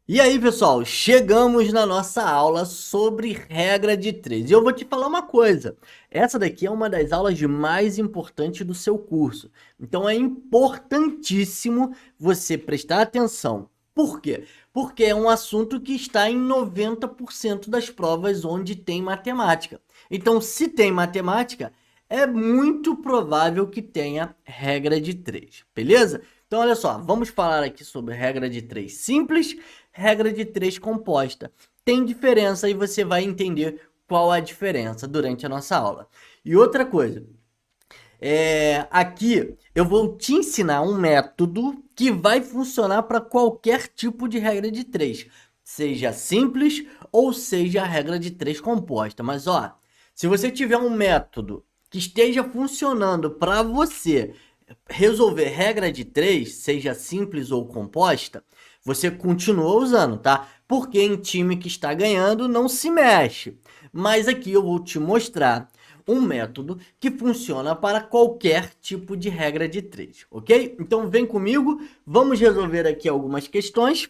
E aí, pessoal, chegamos na nossa aula sobre regra de três. E eu vou te falar uma coisa, essa daqui é uma das aulas mais importantes do seu curso. Então é importantíssimo você prestar atenção. Por quê? Porque é um assunto que está em 90% das provas onde tem matemática. Então, se tem matemática, é muito provável que tenha regra de três, beleza? Então, olha só, vamos falar aqui sobre regra de três simples, regra de três composta. Tem diferença e você vai entender qual a diferença durante a nossa aula. E outra coisa, aqui eu vou te ensinar um método que vai funcionar para qualquer tipo de regra de três, seja simples ou seja a regra de três composta. Mas ó, se você tiver um método que esteja funcionando para você resolver regra de três, seja simples ou composta, você continua usando, tá? Porque em time que está ganhando não se mexe. Mas aqui eu vou te mostrar um método que funciona para qualquer tipo de regra de três, ok? Então vem comigo, vamos resolver aqui algumas questões.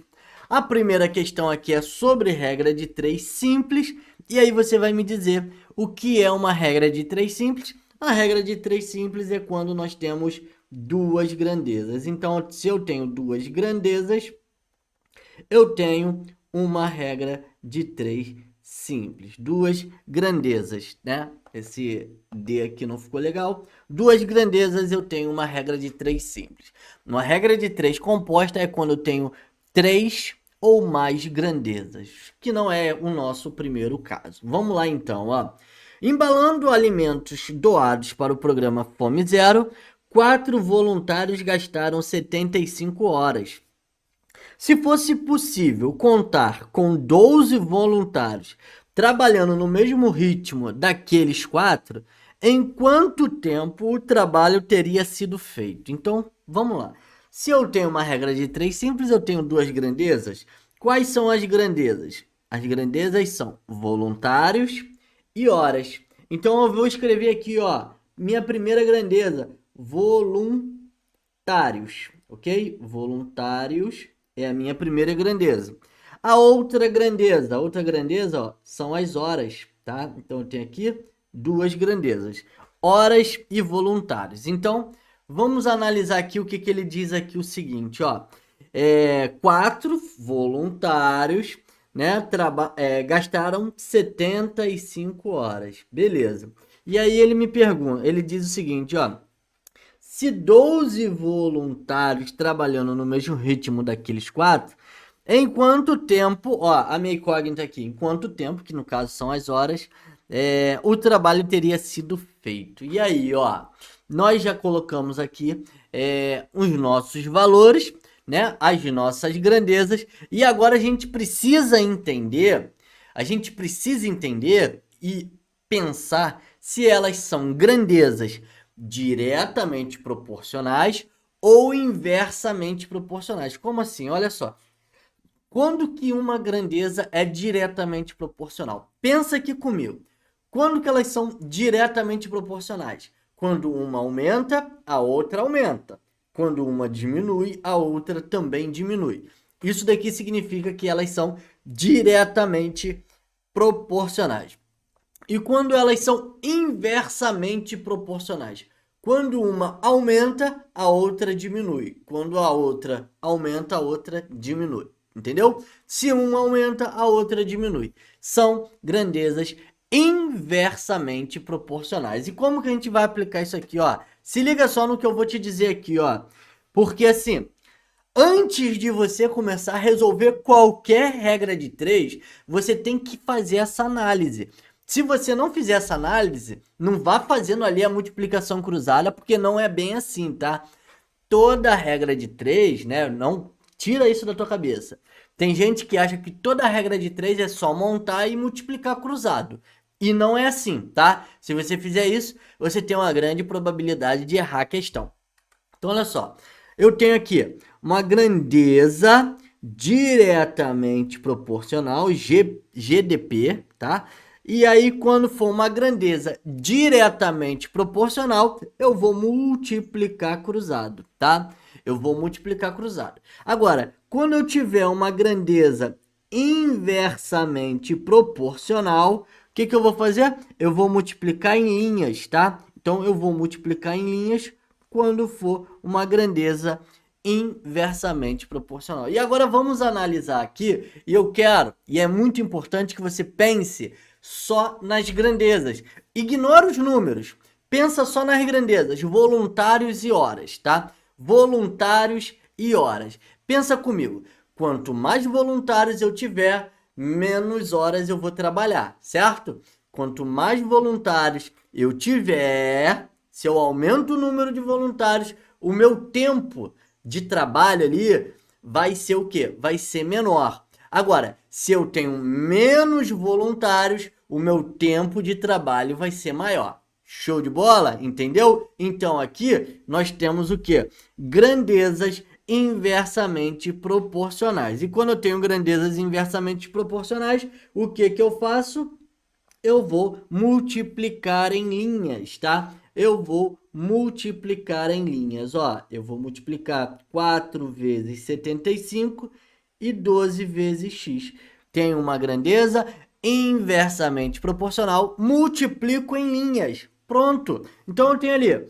A primeira questão aqui é sobre regra de três simples, e aí você vai me dizer o que é uma regra de três simples. A regra de três simples é quando nós temos duas grandezas. Então, se eu tenho duas grandezas, eu tenho uma regra de três simples. Duas grandezas, né? Esse D aqui não ficou legal. Duas grandezas, eu tenho uma regra de três simples. Uma regra de três composta é quando eu tenho três ou mais grandezas, que não é o nosso primeiro caso. Vamos lá então, ó. Embalando alimentos doados para o programa Fome Zero, 4 voluntários gastaram 75 horas. Se fosse possível contar com 12 voluntários trabalhando no mesmo ritmo daqueles 4, em quanto tempo o trabalho teria sido feito? Então, vamos lá. Se eu tenho uma regra de três simples, eu tenho duas grandezas. Quais são as grandezas? As grandezas são voluntários e horas. Então, eu vou escrever aqui, ó, minha primeira grandeza, voluntários, ok? Voluntários é a minha primeira grandeza. A outra grandeza, ó, são as horas, tá? Então eu tenho aqui duas grandezas, horas e voluntários. Então vamos analisar aqui o que ele diz aqui o seguinte, ó, 4 voluntários, né, gastaram 75 horas, beleza? E aí ele me pergunta, ele diz o seguinte, ó, se 12 voluntários trabalhando no mesmo ritmo daqueles 4, em quanto tempo, ó, a minha incógnita aqui, em quanto tempo, que no caso são as horas, o trabalho teria sido feito? E aí, ó, nós já colocamos aqui os nossos valores, né, as nossas grandezas, e agora a gente precisa entender e pensar se elas são grandezas diretamente proporcionais ou inversamente proporcionais. Como assim? Olha só. Quando que uma grandeza é diretamente proporcional? Pensa aqui comigo. Quando que elas são diretamente proporcionais? Quando uma aumenta, a outra aumenta. Quando uma diminui, a outra também diminui. Isso daqui significa que elas são diretamente proporcionais. E quando elas são inversamente proporcionais? Quando uma aumenta, a outra diminui. Quando a outra aumenta, a outra diminui. Entendeu? Se uma aumenta, a outra diminui. São grandezas inversamente proporcionais. E como que a gente vai aplicar isso aqui, ó? Se liga só no que eu vou te dizer aqui, ó. Porque assim, antes de você começar a resolver qualquer regra de três, você tem que fazer essa análise. Se você não fizer essa análise, não vá fazendo ali a multiplicação cruzada, porque não é bem assim, tá? Toda regra de três, né? Não tira isso da tua cabeça. Tem gente que acha que toda regra de três é só montar e multiplicar cruzado. E não é assim, tá? Se você fizer isso, você tem uma grande probabilidade de errar a questão. Então, olha só. Eu tenho aqui uma grandeza diretamente proporcional, GDP, tá? E aí, quando for uma grandeza diretamente proporcional, eu vou multiplicar cruzado, tá? Eu vou multiplicar cruzado. Agora, Quando eu tiver uma grandeza inversamente proporcional, o que eu vou fazer? Eu vou multiplicar em linhas, tá? Então, eu vou multiplicar em linhas quando for uma grandeza inversamente proporcional. E agora vamos analisar aqui, e eu quero, e é muito importante que você pense só nas grandezas. Ignora os números. Pensa só nas grandezas, voluntários e horas, tá? Voluntários e horas. Pensa comigo. Quanto mais voluntários eu tiver, menos horas eu vou trabalhar, certo? Quanto mais voluntários eu tiver, se eu aumento o número de voluntários, o meu tempo de trabalho ali vai ser o quê? Vai ser menor. Agora, se eu tenho menos voluntários, o meu tempo de trabalho vai ser maior. Show de bola? Entendeu? Então aqui nós temos o quê? Grandezas inversamente proporcionais. E quando eu tenho grandezas inversamente proporcionais, o que eu faço? Eu vou multiplicar em linhas, tá? Eu vou multiplicar em linhas, ó. Eu vou multiplicar 4 vezes 75 e 12 vezes x. Tem uma grandeza inversamente proporcional, multiplico em linhas. Pronto. Então, eu tenho ali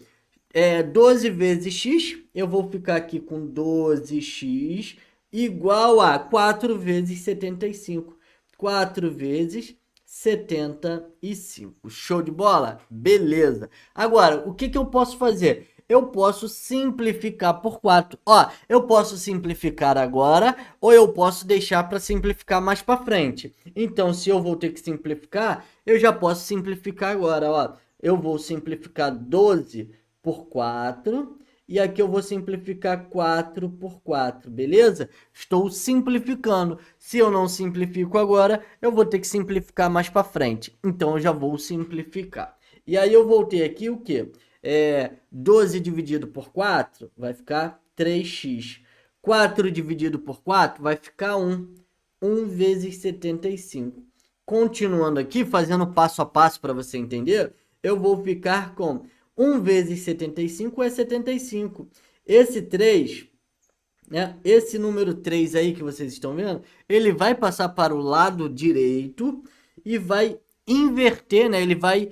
12 vezes x, eu vou ficar aqui com 12x igual a 4 vezes 75. 4 vezes 75. Show de bola? Beleza. Agora, o que eu posso fazer? Eu posso simplificar por 4. Ó, eu posso simplificar agora ou eu posso deixar para simplificar mais para frente. Então, se eu vou ter que simplificar, eu já posso simplificar agora, ó. Eu vou simplificar 12 por 4 e aqui eu vou simplificar 4 por 4, beleza? Estou simplificando. Se eu não simplifico agora, eu vou ter que simplificar mais para frente. Então, eu já vou simplificar. E aí, eu vou ter aqui o quê? 12 dividido por 4 vai ficar 3x. 4 dividido por 4 vai ficar 1. 1 vezes 75. Continuando aqui, fazendo passo a passo para você entender, eu vou ficar com 1 vezes 75 é 75. Esse 3, né? Esse número 3 aí que vocês estão vendo, ele vai passar para o lado direito e vai inverter, né? Ele vai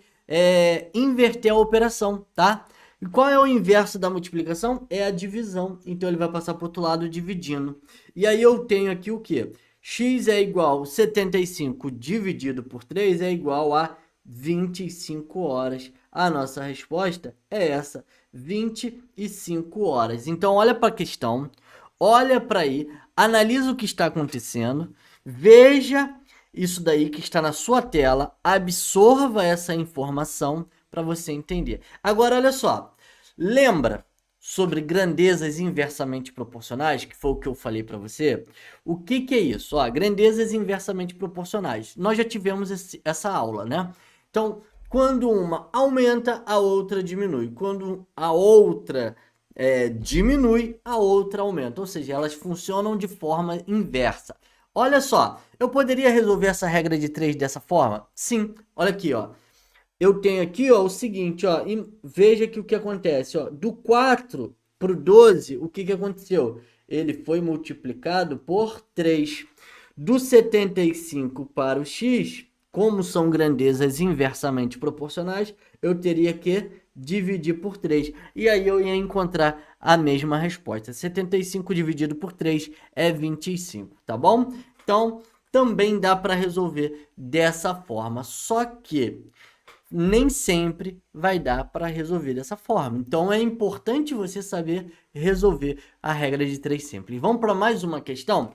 inverter a operação, tá? E qual é o inverso da multiplicação? É a divisão. Então, ele vai passar para o outro lado dividindo. E aí, eu tenho aqui o quê? X é igual a 75 dividido por 3 é igual a 25 horas. A nossa resposta é essa, 25 horas. Então, olha para a questão, olha para aí, analisa o que está acontecendo, veja isso daí que está na sua tela, absorva essa informação para você entender. Agora, olha só, lembra sobre grandezas inversamente proporcionais, que foi o que eu falei para você? O que é isso? Ó, grandezas inversamente proporcionais. Nós já tivemos essa aula, né? Então, quando uma aumenta, a outra diminui. Quando a outra diminui, a outra aumenta. Ou seja, elas funcionam de forma inversa. Olha só, eu poderia resolver essa regra de 3 dessa forma? Sim, olha aqui, ó. Eu tenho aqui, ó, o seguinte, ó, e veja que o que acontece, ó, do 4 para o 12, o que aconteceu? Ele foi multiplicado por 3. Do 75 para o x, como são grandezas inversamente proporcionais, eu teria que dividir por 3. E aí eu ia encontrar a mesma resposta. 75 dividido por 3 é 25, tá bom? Então, também dá para resolver dessa forma. Só que nem sempre vai dar para resolver dessa forma. Então, é importante você saber resolver a regra de 3 simples. Vamos para mais uma questão?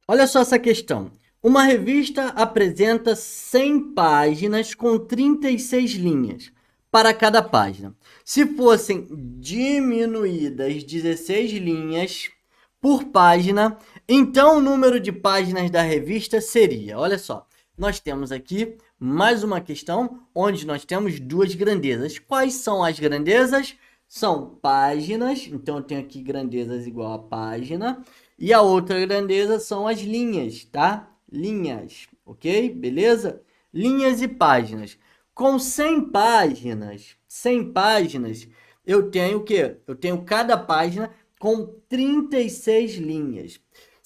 Olha só essa questão. Uma revista apresenta 100 páginas com 36 linhas para cada página. Se fossem diminuídas 16 linhas por página, então o número de páginas da revista seria, olha só, nós temos aqui mais uma questão onde nós temos duas grandezas. Quais são as grandezas? São páginas, então eu tenho aqui grandezas igual a página, e a outra grandeza são as linhas, tá? Linhas, ok? Beleza? Linhas e páginas. Com 100 páginas, eu tenho o quê? Eu tenho cada página com 36 linhas.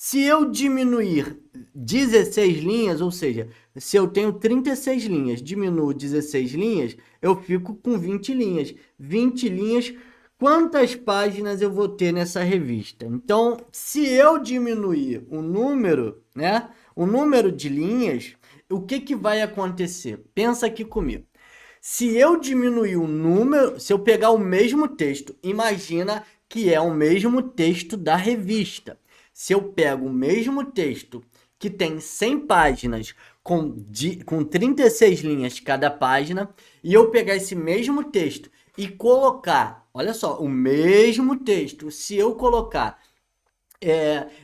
Se eu diminuir 16 linhas, ou seja, se eu tenho 36 linhas, diminuo 16 linhas, eu fico com 20 linhas. 20 linhas, quantas páginas eu vou ter nessa revista? Então, se eu diminuir o número, né, o número de linhas, o que vai acontecer? Pensa aqui comigo. Se eu diminuir o número, se eu pegar o mesmo texto, imagina que é o mesmo texto da revista. Se eu pego o mesmo texto que tem 100 páginas com 36 linhas cada página, e eu pegar esse mesmo texto e colocar, olha só, o mesmo texto, se eu colocar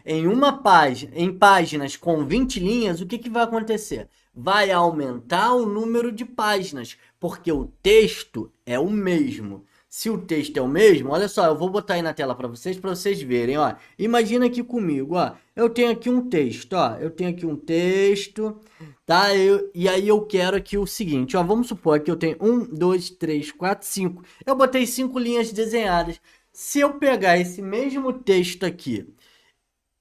em uma página, em páginas com 20 linhas, o que vai acontecer? Vai aumentar o número de páginas, porque o texto é o mesmo. Se o texto é o mesmo, olha só, eu vou botar aí na tela para vocês verem, ó. Imagina aqui comigo, ó. Eu tenho aqui um texto, ó. Eu tenho aqui um texto, tá? E aí eu quero aqui o seguinte, ó. Vamos supor que eu tenho 1, 2, 3, 4, 5. Eu botei 5 linhas desenhadas. Se eu pegar esse mesmo texto aqui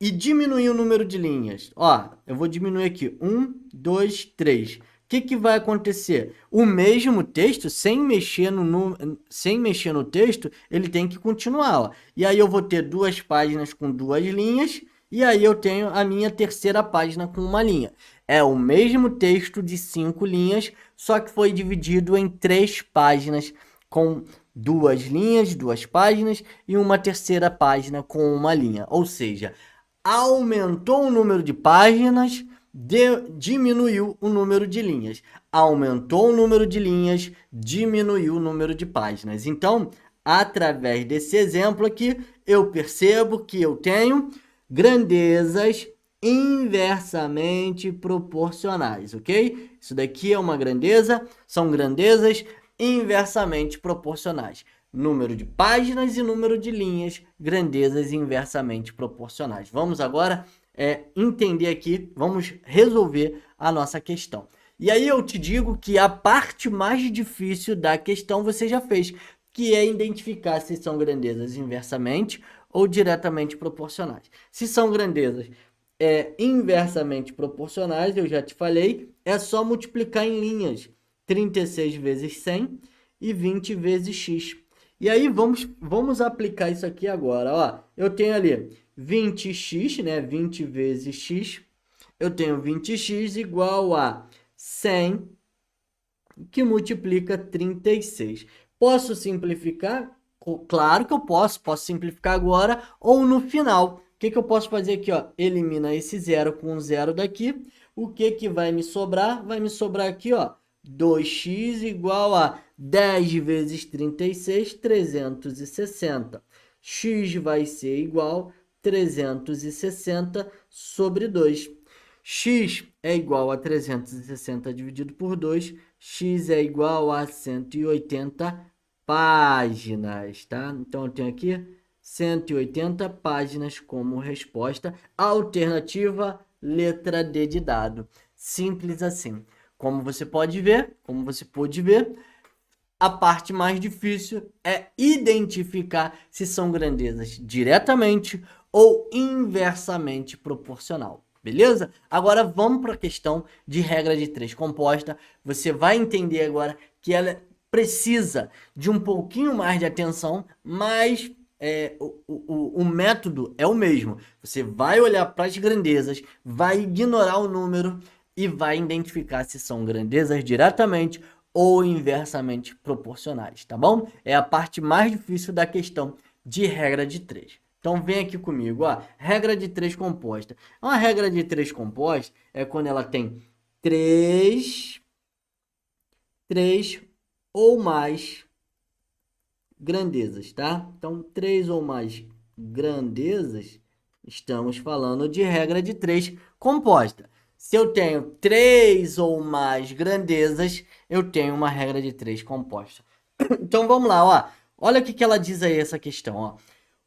e diminuir o número de linhas, ó, eu vou diminuir aqui, 1, 2, 3. O que vai acontecer? O mesmo texto, sem mexer no texto, ele tem que continuar, ó. E aí eu vou ter duas páginas com duas linhas, e aí eu tenho a minha terceira página com uma linha. É o mesmo texto de 5 linhas, só que foi dividido em 3 páginas com duas linhas, 2 páginas, e uma terceira página com uma linha. Ou seja, aumentou o número de páginas, diminuiu o número de linhas. Aumentou o número de linhas, diminuiu o número de páginas. Então, através desse exemplo aqui, eu percebo que eu tenho grandezas inversamente proporcionais, ok? Isso daqui é uma grandeza, são grandezas inversamente proporcionais. Número de páginas e número de linhas, grandezas inversamente proporcionais. Vamos agora entender aqui, vamos resolver a nossa questão. E aí eu te digo que a parte mais difícil da questão você já fez, que é identificar se são grandezas inversamente ou diretamente proporcionais. Se são grandezas inversamente proporcionais, eu já te falei, é só multiplicar em linhas. 36 vezes 100 e 20 vezes x. E aí vamos aplicar isso aqui agora, ó. Eu tenho ali 20x, né? 20 vezes x. Eu tenho 20x igual a 100, que multiplica 36. Posso simplificar? Claro que eu posso. Posso simplificar agora ou no final. O que eu posso fazer aqui, ó? Elimina esse zero com o zero daqui. O que vai me sobrar? Vai me sobrar aqui, ó. 2x igual a 10 vezes 36, 360. X vai ser igual a 360 sobre 2. X é igual a 360 dividido por 2. X é igual a 180 páginas, tá? Então, eu tenho aqui 180 páginas como resposta. Alternativa, letra D de dado. Simples assim. Como você pode ver, a parte mais difícil é identificar se são grandezas diretamente ou inversamente proporcional. Beleza? Agora vamos para a questão de regra de 3 composta. Você vai entender agora que ela precisa de um pouquinho mais de atenção, mas o método é o mesmo. Você vai olhar para as grandezas, vai ignorar o número e vai identificar se são grandezas diretamente ou inversamente proporcionais, tá bom? É a parte mais difícil da questão de regra de 3. Então vem aqui comigo, ó, regra de 3 composta. Uma regra de 3 composta é quando ela tem 3 ou mais grandezas, tá? Então 3 ou mais grandezas, estamos falando de regra de 3 composta. Se eu tenho 3 ou mais grandezas, eu tenho uma regra de 3 composta. Então vamos lá, ó. Olha o que ela diz aí essa questão, ó.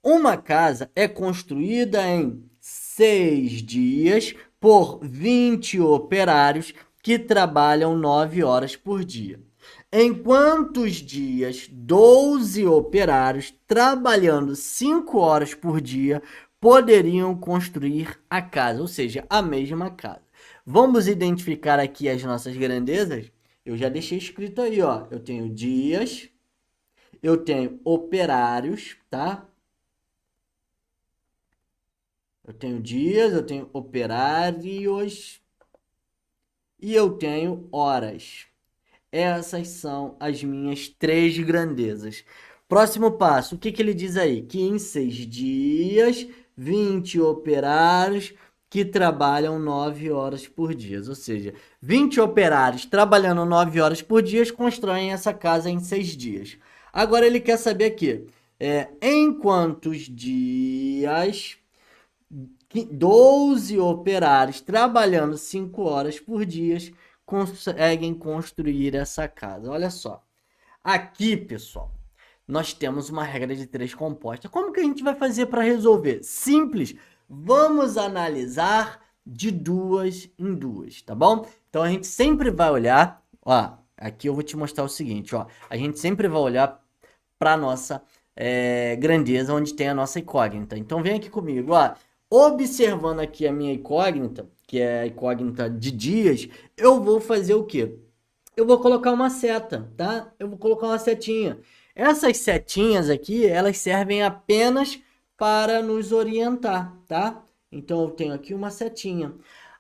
Uma casa é construída em 6 dias por 20 operários que trabalham 9 horas por dia. Em quantos dias 12 operários trabalhando 5 horas por dia poderiam construir a casa, ou seja, a mesma casa. Vamos identificar aqui as nossas grandezas? Eu já deixei escrito aí, ó. Eu tenho dias, eu tenho operários, tá? Eu tenho dias, eu tenho operários e eu tenho horas. Essas são as minhas 3 grandezas. Próximo passo, o que ele diz aí? Que em 6 dias, 20 operários que trabalham 9 horas por dia. Ou seja, 20 operários trabalhando 9 horas por dia constroem essa casa em 6 dias. Agora ele quer saber aqui, em quantos dias 12 operários trabalhando 5 horas por dia conseguem construir essa casa. Olha só. Aqui, pessoal, nós temos uma regra de 3 composta. Como que a gente vai fazer para resolver? Simples. Vamos analisar de 2 em 2, tá bom? Então, a gente sempre vai olhar... Ó, aqui eu vou te mostrar o seguinte, ó. A gente sempre vai olhar para a nossa grandeza, onde tem a nossa incógnita. Então, vem aqui comigo, ó. Observando aqui a minha incógnita, que é a incógnita de dias, eu vou fazer o quê? Eu vou colocar uma seta, tá? Eu vou colocar uma setinha. Essas setinhas aqui, elas servem apenas para nos orientar, tá? Então, eu tenho aqui uma setinha.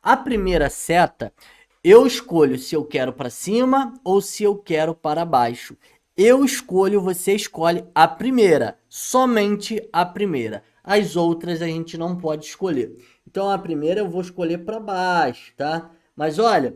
A primeira seta, eu escolho se eu quero para cima ou se eu quero para baixo. Eu escolho, você escolhe a primeira, somente a primeira. As outras a gente não pode escolher. Então, a primeira eu vou escolher para baixo, tá? Mas olha,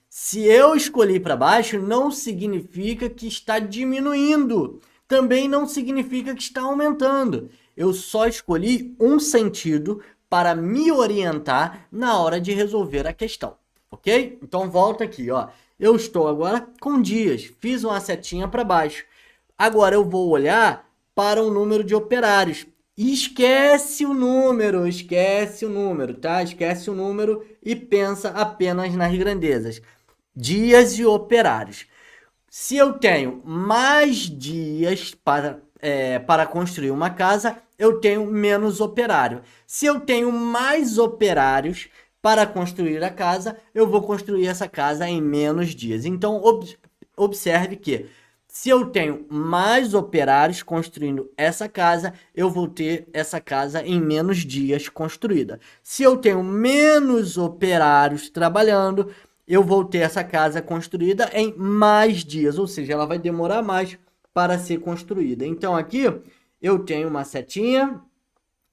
se eu escolhi para baixo, não significa que está diminuindo. Também não significa que está aumentando. Eu só escolhi um sentido para me orientar na hora de resolver a questão, ok? Então, volta aqui, ó. Eu estou agora com dias, fiz uma setinha para baixo. Agora eu vou olhar para o número de operários. Esquece o número, tá? Esquece o número e pensa apenas nas grandezas. Dias e operários. Se eu tenho mais dias para construir uma casa, eu tenho menos operário. Se eu tenho mais operários para construir a casa, eu vou construir essa casa em menos dias. Então, observe que se eu tenho mais operários construindo essa casa, eu vou ter essa casa em menos dias construída. Se eu tenho menos operários trabalhando, eu vou ter essa casa construída em mais dias, ou seja, ela vai demorar mais para ser construída. Então, aqui eu tenho uma setinha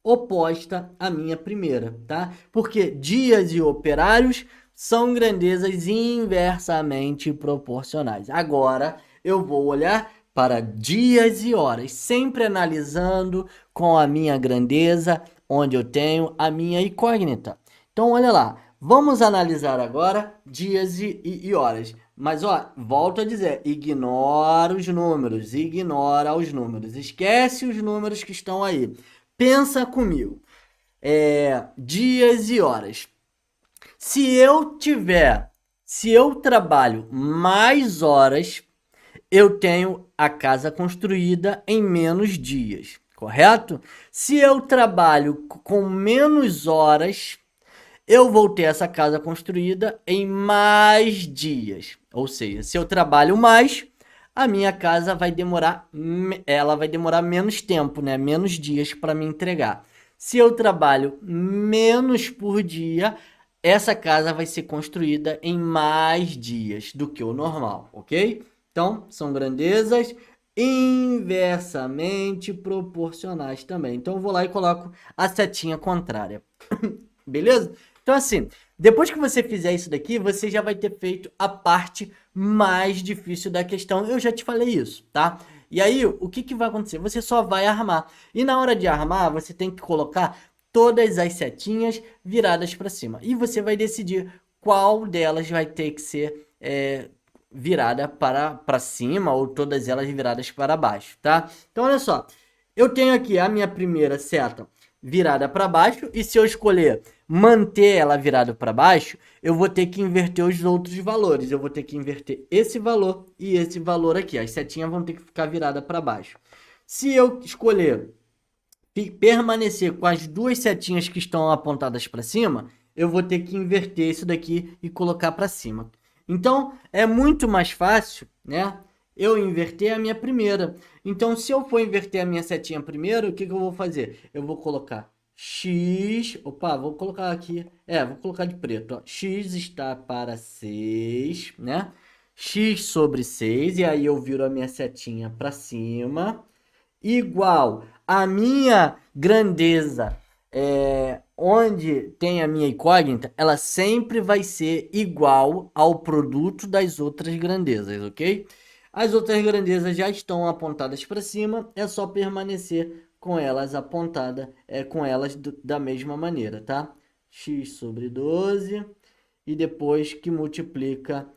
oposta à minha primeira, tá? Porque dias e operários são grandezas inversamente proporcionais. Agora, eu vou olhar para dias e horas, sempre analisando com a minha grandeza, onde eu tenho a minha incógnita. Então, olha lá. Vamos analisar agora dias e horas. Mas, ó, volto a dizer, ignora os números, esquece os números que estão aí. Pensa comigo, dias e horas. Se eu trabalho mais horas, eu tenho a casa construída em menos dias, correto? Se eu trabalho com menos horas, eu vou ter essa casa construída em mais dias. Ou seja, se eu trabalho mais, a minha casa vai demorar menos tempo, né? Menos dias para me entregar. Se eu trabalho menos por dia, essa casa vai ser construída em mais dias do que o normal, ok? Então, são grandezas inversamente proporcionais também. Então, eu vou lá e coloco a setinha contrária. Beleza? Então, assim, depois que você fizer isso daqui, você já vai ter feito a parte mais difícil da questão. Eu já te falei isso, tá? E aí, o que vai acontecer? Você só vai armar. E na hora de armar, você tem que colocar todas as setinhas viradas para cima. E você vai decidir qual delas vai ter que ser virada para cima ou todas elas viradas para baixo, tá? Então, olha só. Eu tenho aqui a minha primeira seta virada para baixo, e se eu escolher manter ela virada para baixo, eu vou ter que inverter os outros valores. Eu vou ter que inverter esse valor e esse valor aqui. As setinhas vão ter que ficar viradas para baixo. Se eu escolher permanecer com as duas setinhas que estão apontadas para cima, eu vou ter que inverter isso daqui e colocar para cima. Então, é muito mais fácil, né, eu inverter a minha primeira. Então, se eu for inverter a minha setinha primeiro, o que eu vou fazer? Eu vou colocar x, opa, vou colocar aqui, vou colocar de preto, ó. X está para 6, né? X sobre 6, e aí eu viro a minha setinha para cima, igual a minha grandeza, onde tem a minha incógnita, ela sempre vai ser igual ao produto das outras grandezas, ok? As outras grandezas já estão apontadas para cima, é só permanecer com elas apontadas, com elas da mesma maneira, tá? X sobre 12, e depois que multiplica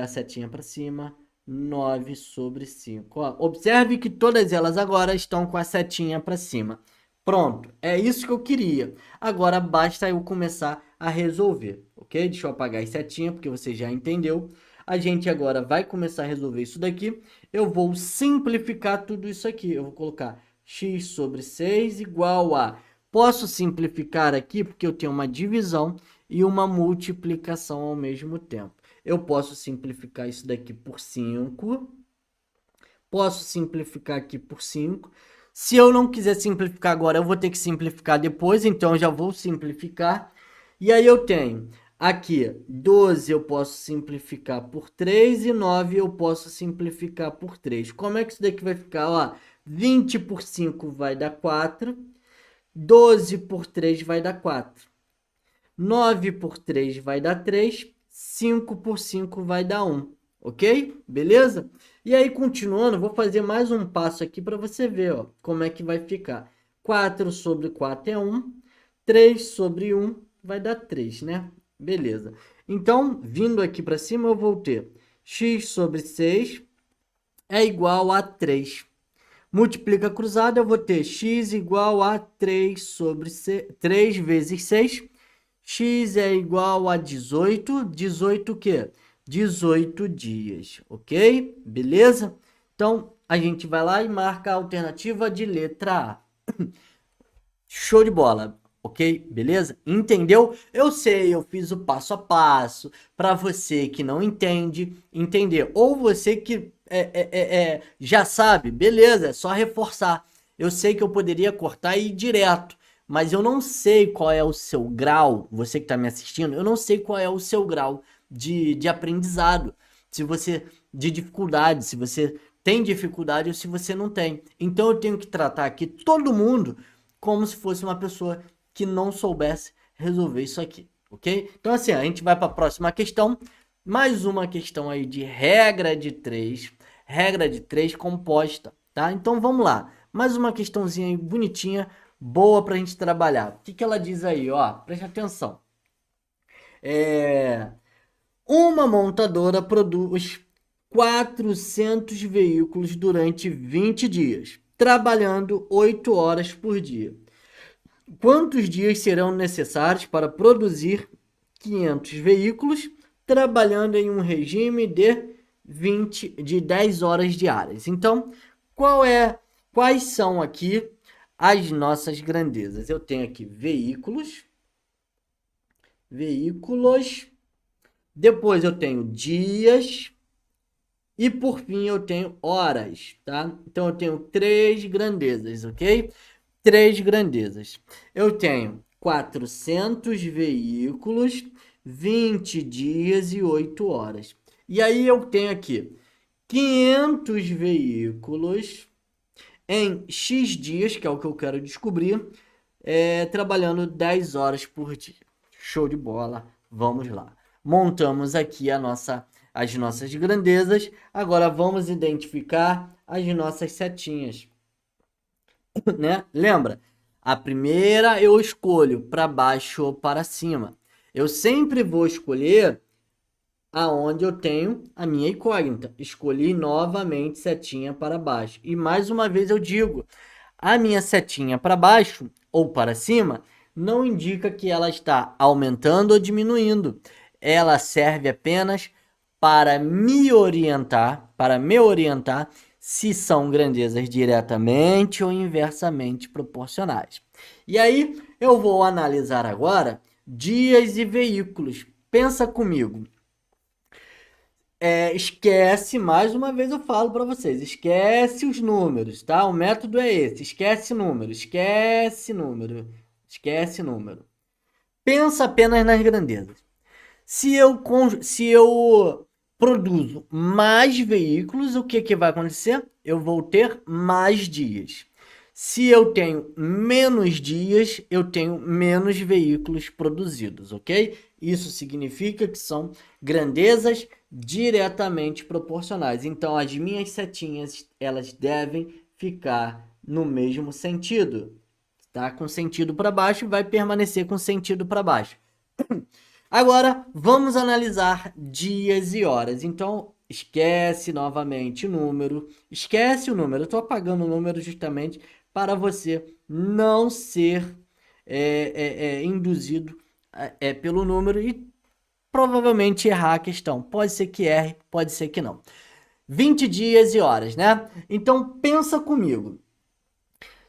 a setinha para cima, 9 sobre 5. Ó, observe que todas elas agora estão com a setinha para cima. Pronto, é isso que eu queria. Agora basta eu começar a resolver, ok? Deixa eu apagar as setinhas, porque você já entendeu. A gente agora vai começar a resolver isso daqui. Eu vou simplificar tudo isso aqui. Eu vou colocar x sobre 6 igual a... Posso simplificar aqui porque eu tenho uma divisão e uma multiplicação ao mesmo tempo. Eu posso simplificar isso daqui por 5. Posso simplificar aqui por 5. Se eu não quiser simplificar agora, eu vou ter que simplificar depois. Então, eu já vou simplificar. E aí, eu tenho aqui 12 eu posso simplificar por 3 e 9 eu posso simplificar por 3. Como é que isso daqui vai ficar? Ó, 20 por 5 vai dar 4. 12 por 3 vai dar 4. 9 por 3 vai dar 3. 5 por 5 vai dar 1. Ok? Beleza? E aí, continuando, vou fazer mais um passo aqui para você ver, ó, como é que vai ficar. 4 sobre 4 é 1. 3 sobre 1 vai dar 3, né? Beleza. Então, vindo aqui para cima, eu vou ter x sobre 6 é igual a 3. Multiplica cruzado, eu vou ter x igual a 3 sobre 6, 3 vezes 6. X é igual a 18. 18 o quê? 18 dias, ok? Beleza? Então, a gente vai lá e marca a alternativa de letra A. Show de bola, ok? Beleza? Entendeu? Eu sei, eu fiz o passo a passo para você que não entende, entender. Ou você que já sabe, beleza, é só reforçar. Eu sei que eu poderia cortar e ir direto, mas eu não sei qual é o seu grau, você que está me assistindo, eu não sei qual é o seu grau de aprendizado, se você, de dificuldade, se você tem dificuldade ou se você não tem. Então eu tenho que tratar aqui todo mundo como se fosse uma pessoa que não soubesse resolver isso aqui, ok? Então assim, a gente vai para a próxima questão, mais uma questão aí de regra de 3 composta, tá? Então vamos lá, mais uma questãozinha aí bonitinha, boa pra gente trabalhar. O que que ela diz aí, ó? Preste atenção. Uma montadora produz 400 veículos durante 20 dias, trabalhando 8 horas por dia. Quantos dias serão necessários para produzir 500 veículos, trabalhando em um regime de 10 horas diárias? Então, quais são aqui as nossas grandezas? Eu tenho aqui veículos, depois eu tenho dias e por fim eu tenho horas, tá? Então eu tenho 3 grandezas, ok? 3 grandezas. Eu tenho 400 veículos, 20 dias e 8 horas. E aí eu tenho aqui 500 veículos em X dias, que é o que eu quero descobrir, trabalhando 10 horas por dia. Show de bola, vamos lá. Montamos aqui as nossas grandezas, agora vamos identificar as nossas setinhas. Né? Lembra? A primeira eu escolho para baixo ou para cima. Eu sempre vou escolher aonde eu tenho a minha incógnita. Escolhi novamente setinha para baixo. E mais uma vez eu digo, a minha setinha para baixo ou para cima não indica que ela está aumentando ou diminuindo. Ela serve apenas para me orientar se são grandezas diretamente ou inversamente proporcionais. E aí, eu vou analisar agora dias e veículos. Pensa comigo. Esquece, mais uma vez eu falo para vocês, esquece os números, tá? O método é esse, esquece número, esquece número, esquece número. Pensa apenas nas grandezas. Se eu produzo mais veículos, o que vai acontecer? Eu vou ter mais dias. Se eu tenho menos dias, eu tenho menos veículos produzidos, ok? Isso significa que são grandezas diretamente proporcionais. Então, as minhas setinhas, elas devem ficar no mesmo sentido. Tá com sentido para baixo, vai permanecer com sentido para baixo. Agora, vamos analisar dias e horas. Então, esquece novamente o número. Esquece o número. Eu estou apagando o número justamente para você não ser induzido pelo número e provavelmente errar a questão. Pode ser que erre, pode ser que não. 20 dias e horas, né? Então, pensa comigo.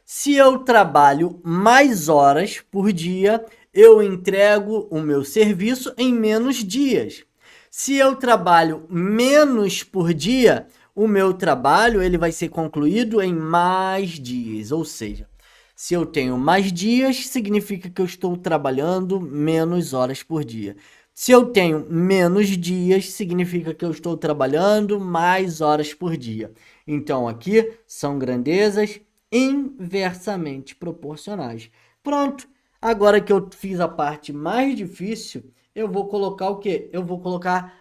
Se eu trabalho mais horas por dia, eu entrego o meu serviço em menos dias. Se eu trabalho menos por dia, o meu trabalho ele vai ser concluído em mais dias. Ou seja, se eu tenho mais dias, significa que eu estou trabalhando menos horas por dia. Se eu tenho menos dias, significa que eu estou trabalhando mais horas por dia. Então, aqui são grandezas inversamente proporcionais. Pronto. Agora que eu fiz a parte mais difícil, eu vou colocar o quê? Eu vou colocar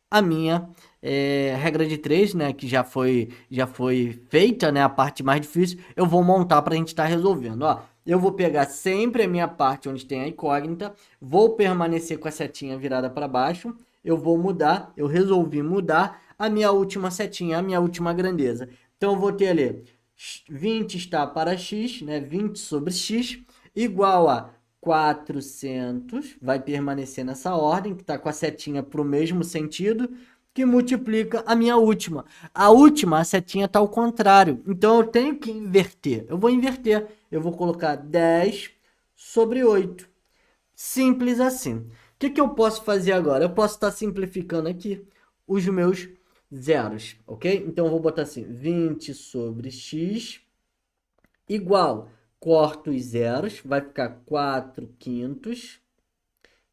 a minha regra de 3, né? Que já foi feita, né? A parte mais difícil. Eu vou montar para a gente estar resolvendo. Ó, eu vou pegar sempre a minha parte onde tem a incógnita, vou permanecer com a setinha virada para baixo, eu vou mudar, eu resolvi mudar a minha última setinha, a minha última grandeza. Então eu vou ter ali 20 está para x, né? 20 sobre x, igual a 400, vai permanecer nessa ordem, que está com a setinha para o mesmo sentido, que multiplica a minha última. A última, a setinha está ao contrário, então eu tenho que inverter. Eu vou inverter, eu vou colocar 10 sobre 8. Simples assim. O que eu posso fazer agora? Eu posso estar simplificando aqui os meus zeros, ok? Então, eu vou botar assim, 20 sobre x igual, corto os zeros, vai ficar 4 quintos,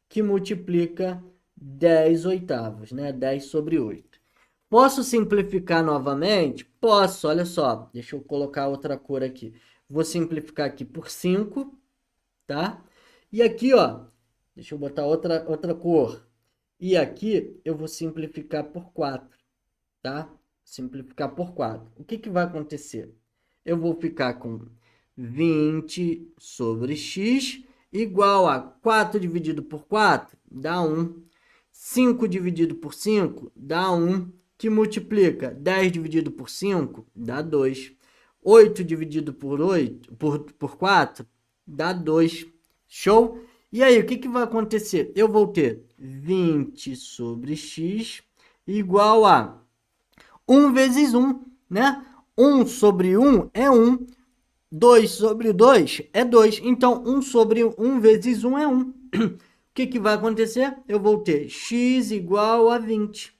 que multiplica 10 oitavos, né? 10 sobre 8. Posso simplificar novamente? Posso, olha só. Deixa eu colocar outra cor aqui. Vou simplificar aqui por 5, tá? E aqui, ó, deixa eu botar outra cor. E aqui eu vou simplificar por 4, tá? Simplificar por 4. O que vai acontecer? Eu vou ficar com 20 sobre x igual a 4 dividido por 4 dá 1. 5 dividido por 5 dá 1, que multiplica 10 dividido por 5 dá 2. 8 dividido por 4 dá 2. Show? E aí, o que vai acontecer? Eu vou ter 20 sobre x igual a 1 vezes 1, né? 1 sobre 1 é 1. 2 sobre 2 é 2. Então, 1 sobre 1 vezes 1 é 1. O que vai acontecer? Eu vou ter x igual a 20.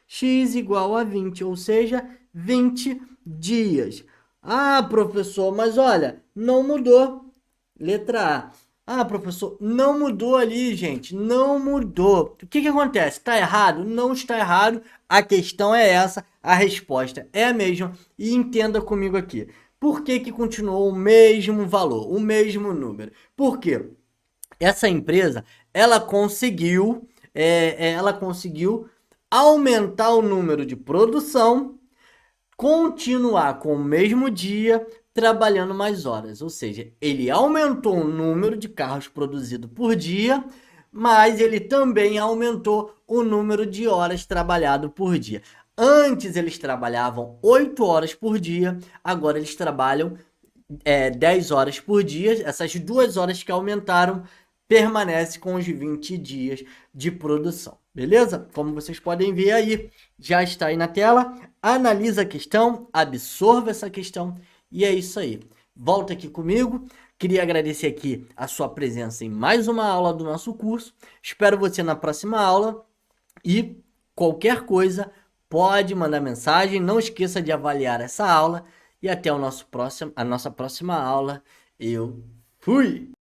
X igual a 20, ou seja, 20 dias. Ah, professor, mas olha, não mudou. Letra A. Ah, professor, não mudou ali, gente. Não mudou. O que acontece? Está errado? Não está errado. A questão é essa. A resposta é a mesma. E entenda comigo aqui. Por que continuou o mesmo valor, o mesmo número? Por quê? Essa empresa, ela conseguiu aumentar o número de produção, continuar com o mesmo dia, trabalhando mais horas. Ou seja, ele aumentou o número de carros produzidos por dia, mas ele também aumentou o número de horas trabalhado por dia. Antes eles trabalhavam 8 horas por dia, agora eles trabalham 10 horas por dia. Essas 2 horas que aumentaram permanece com os 20 dias de produção. Beleza? Como vocês podem ver aí, já está aí na tela analisa a questão, absorva essa questão e é isso aí. Volta aqui comigo. Queria agradecer aqui a sua presença em mais uma aula do nosso curso. Espero você na próxima aula e qualquer coisa pode mandar mensagem. Não esqueça de avaliar essa aula e até a nossa próxima aula. Eu fui!